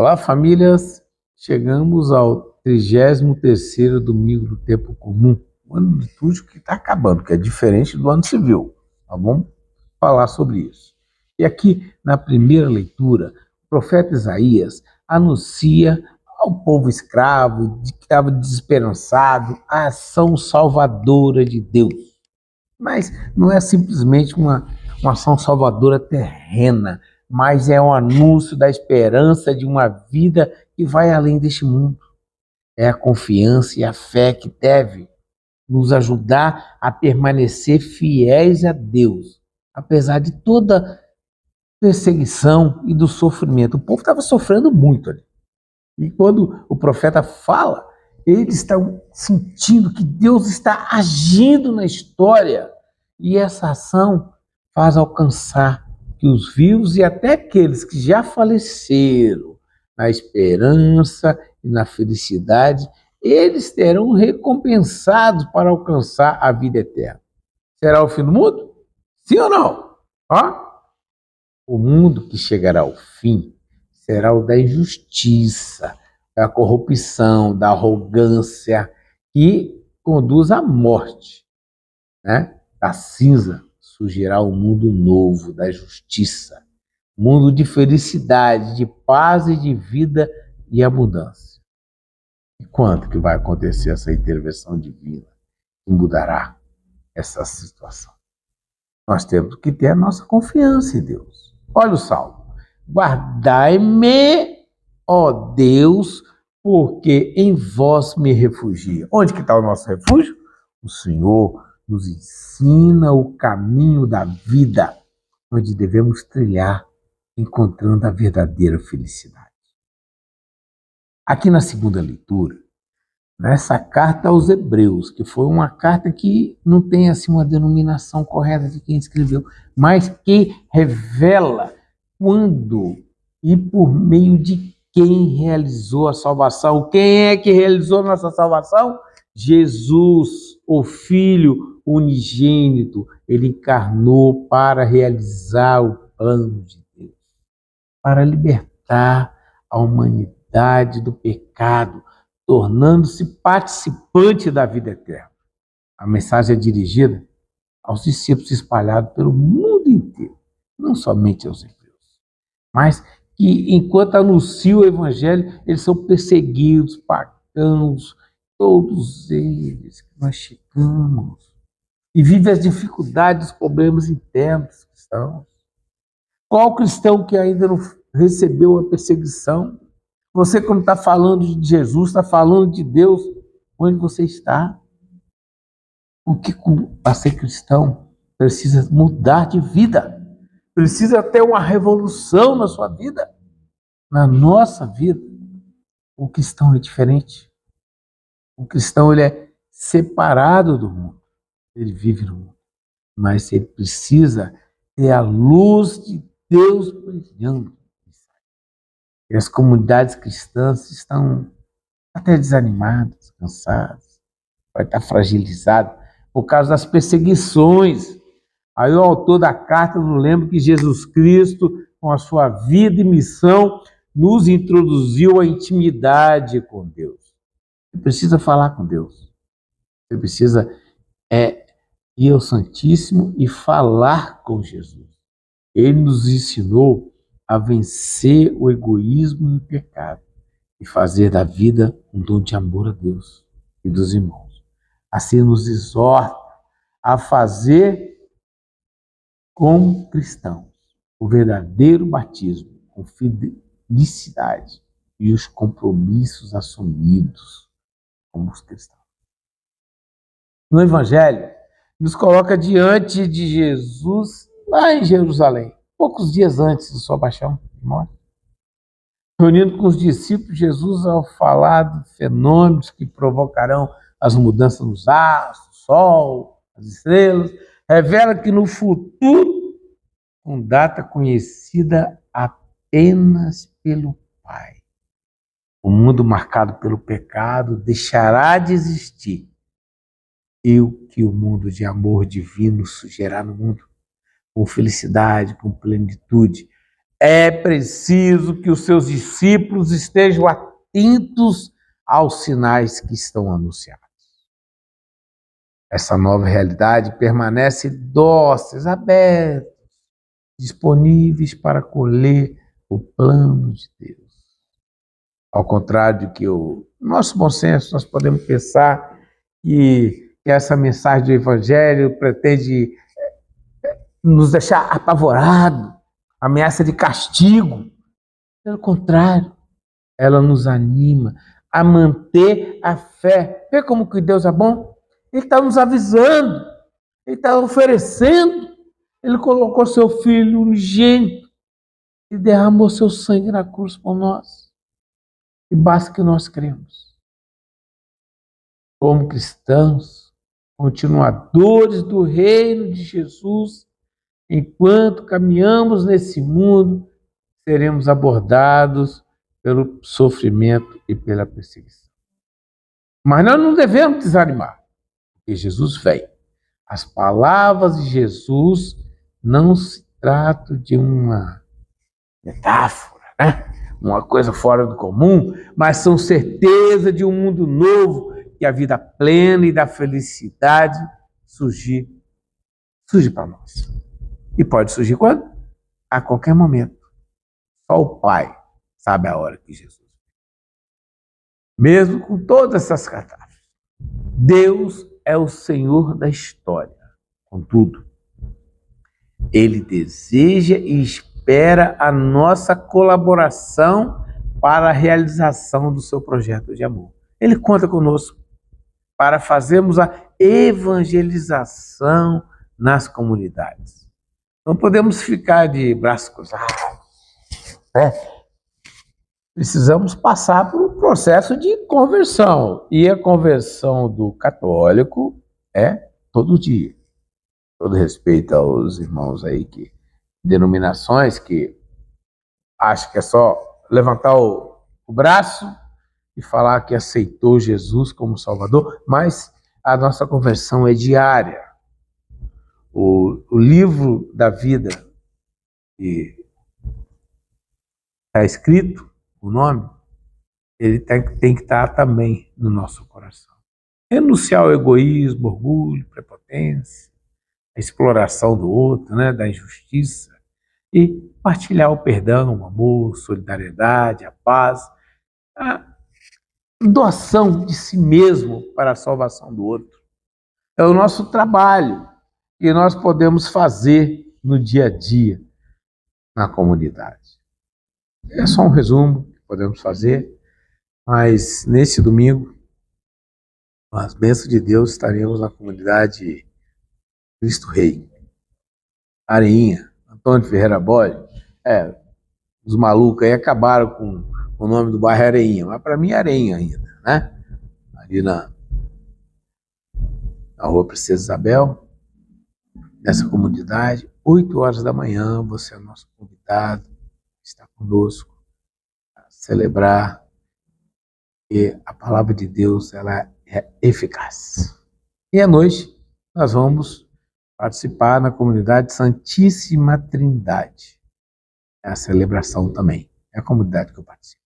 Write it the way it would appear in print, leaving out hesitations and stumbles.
Olá, famílias! Chegamos ao 33º domingo do tempo comum, o ano litúrgico que está acabando, que é diferente do ano civil. Nós vamos falar sobre isso. E aqui, na primeira leitura, o profeta Isaías anuncia ao povo escravo, que estava desesperançado, a ação salvadora de Deus. Mas não é simplesmente uma ação salvadora terrena, mas é um anúncio da esperança de uma vida que vai além deste mundo. É a confiança e a fé que deve nos ajudar a permanecer fiéis a Deus, apesar de toda perseguição e do sofrimento. O povo estava sofrendo muito ali. E quando o profeta fala, eles estão sentindo que Deus está agindo na história. E essa ação faz alcançar que os vivos e até aqueles que já faleceram na esperança e na felicidade, eles serão recompensados para alcançar a vida eterna. Será o fim do mundo? Sim ou não? O mundo que chegará ao fim será o da injustiça, da corrupção, da arrogância, que conduz à morte, né? Da cinza surgirá um mundo novo, da justiça, mundo de felicidade, de paz e de vida e abundância. E quando que vai acontecer essa intervenção divina que mudará essa situação? Nós temos que ter a nossa confiança em Deus. Olha o Salmo. Guardai-me, ó Deus, porque em vós me refugio. Onde que está o nosso refúgio? O Senhor nos ensina o caminho da vida, onde devemos trilhar, encontrando a verdadeira felicidade. Aqui na segunda leitura, nessa carta aos Hebreus, que foi uma carta que não tem assim uma denominação correta de quem escreveu, mas que revela quando e por meio de quem realizou a salvação. Quem é que realizou nossa salvação? Jesus, o Filho unigênito. Ele encarnou para realizar o plano de Deus, para libertar a humanidade do pecado, tornando-se participante da vida eterna. A mensagem é dirigida aos discípulos espalhados pelo mundo inteiro, não somente aos hebreus, mas que, enquanto anunciam o evangelho, eles são perseguidos, pagãos, todos eles que nós chegamos, e vivem as dificuldades, os problemas internos cristãos. Qual cristão que ainda não recebeu a perseguição? Você, quando está falando de Jesus, está falando de Deus, onde você está? O que, para ser cristão, precisa mudar de vida. Precisa ter uma revolução na sua vida. Na nossa vida, o cristão é diferente. O cristão, ele é separado do mundo. Ele vive no mundo. Mas ele precisa ter a luz de Deus brilhando. E as comunidades cristãs estão até desanimadas, cansadas, vai estar fragilizado por causa das perseguições. Aí o autor da carta nos lembra que Jesus Cristo, com a sua vida e missão, nos introduziu à intimidade com Deus. Você precisa falar com Deus. Você precisa ir ao Santíssimo e falar com Jesus. Ele nos ensinou a vencer o egoísmo e o pecado e fazer da vida um dom de amor a Deus e dos irmãos. Assim nos exorta a fazer como cristãos o verdadeiro batismo com felicidade e os compromissos assumidos como os cristãos. No Evangelho, nos coloca diante de Jesus lá em Jerusalém, poucos dias antes de sua paixão e morte. Reunindo com os discípulos, Jesus, ao falar de fenômenos que provocarão as mudanças nos astros, o sol, as estrelas, revela que no futuro, com data conhecida apenas pelo Pai, o mundo marcado pelo pecado deixará de existir e o que o mundo de amor divino surgirá no mundo, com felicidade, com plenitude, É preciso que os seus discípulos estejam atentos aos sinais que estão anunciados. Essa nova realidade permanece dóceis, abertos, disponíveis para acolher o plano de Deus. Ao contrário do que o nosso bom senso, nós podemos pensar que essa mensagem do Evangelho pretende nos deixar apavorados, ameaça de castigo. Pelo contrário, ela nos anima a manter a fé. Vê como que Deus é bom? Ele está nos avisando, ele está oferecendo. Ele colocou seu Filho unigênito e derramou seu sangue na cruz por nós. E basta que nós cremos. Como cristãos, continuadores do reino de Jesus, enquanto caminhamos nesse mundo, seremos abordados pelo sofrimento e pela perseguição. Mas nós não devemos desanimar, porque Jesus vem. As palavras de Jesus não se tratam de uma metáfora, né? Uma coisa fora do comum, mas são certeza de um mundo novo, que a vida plena e da felicidade surge para nós. E pode surgir quando? A qualquer momento. Só o Pai sabe a hora que Jesus vem. Mesmo com todas essas catástrofes, Deus é o Senhor da história. Contudo, Ele deseja e espera a nossa colaboração para a realização do seu projeto de amor. Ele conta conosco para fazermos a evangelização nas comunidades. Não podemos ficar de braços cruzados, né? Precisamos passar por um processo de conversão. E a conversão do católico é todo dia. Todo respeito aos irmãos aí que denominações que acham que é só levantar o braço e falar que aceitou Jesus como Salvador, mas a nossa conversão é diária. O livro da vida que está escrito, o nome, ele tem que estar também no nosso coração. Renunciar ao egoísmo, orgulho, prepotência, a exploração do outro, né, da injustiça, e partilhar o perdão, o amor, a solidariedade, a paz, a doação de si mesmo para a salvação do outro. É o nosso trabalho que nós podemos fazer no dia a dia na comunidade. É só um resumo que podemos fazer, mas nesse domingo, com as bênçãos de Deus, estaremos na comunidade Cristo Rei. Areinha, Antônio Ferreira Bolle, os malucos aí acabaram com o nome do bairro Areinha, mas para mim é Areinha ainda, né? Ali na Rua Princesa Isabel, nessa comunidade, 8 horas da manhã, você é nosso convidado, está conosco a celebrar que a palavra de Deus ela é eficaz. E à noite nós vamos participar na comunidade Santíssima Trindade. É a celebração também. É a comunidade que eu participo.